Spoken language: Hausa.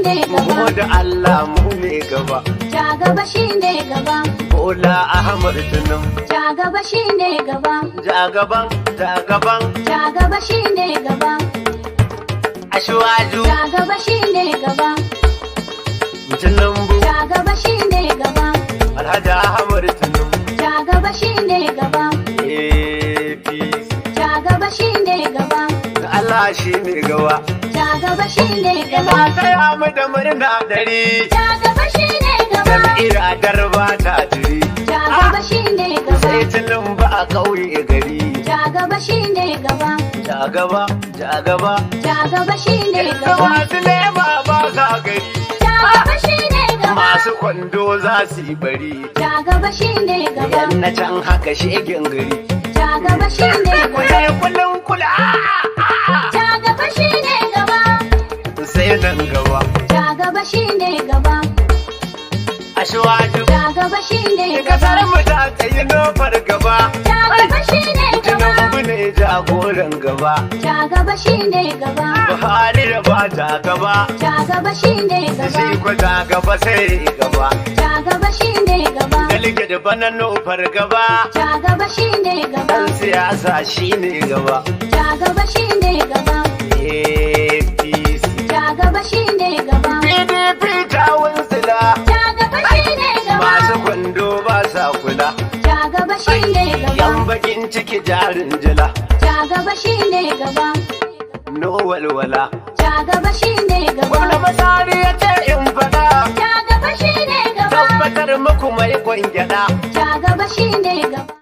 shine gaba. Mu da Allah mu ne gaba. Ja gaba shine gaba. Bola Ahmad Tinubu. Ja gaba shine gaba. Ja gaban, ja gaban. Ja gaba shine gaba. Ashwaju. Ja gaba shine gaba. Tinubu. Ja gaba shine gaba. Alhaji Ahmad Tinubu. Ja gaba shine gaba. APC. Ja gaba shine gaba. Allah shi ne gaba. Ja gaba shine gaba. Ina taya mu da murna dare. Ja gaba shine gaba. Jam'iyyar Adarba ta jiri. Ja gaba shine gaba. Sai Tinubu a ƙauye gari. Ja gaba shine gaba. Ja gaba, ja gaba. Ja gaba shine Da gaba. masu lema ba sa gari. Ja gaba shine gaba. Masu kwando za su yi bari. Ja gaba shine gaba. Yan na can haka shegen gari. Ja gaba shine gaba. Sai kullum kula. Ja gaba shine gaba. Sai nan gaba. Ja gaba shine gaba. Ashwaju. Ja gaba shine gaba. Kasar mu ta tsayi nufar gaba. Ja gaba shine gaba. Tinubu ne jagoran gaba. Ja gaba shine gaba. Buhari da ba ta gaba. Ja gaba shine Shi gaba. ko ta gaba sai gaba. Ja gaba shine gaba. Dalike da bana nufar gaba. Ja gaba shine gaba. Dan siyasa shi ne gaba. Ja gaba shine gaba. APC. Ja gaba shine gaba. PDP ta wunsila. Ja gaba shine gaba. Masu kwando ba sa kula. Ja gaba shine Yan gaba. bakin ciki jarin jila. Ja gaba shine gaba. No walwala. Ja gaba shine gaba. Gwamna Masari ya ce in faɗa. Ja gaba shine gaba. Tabbatar muku mai kwangyada. Ja gaba shine gaba.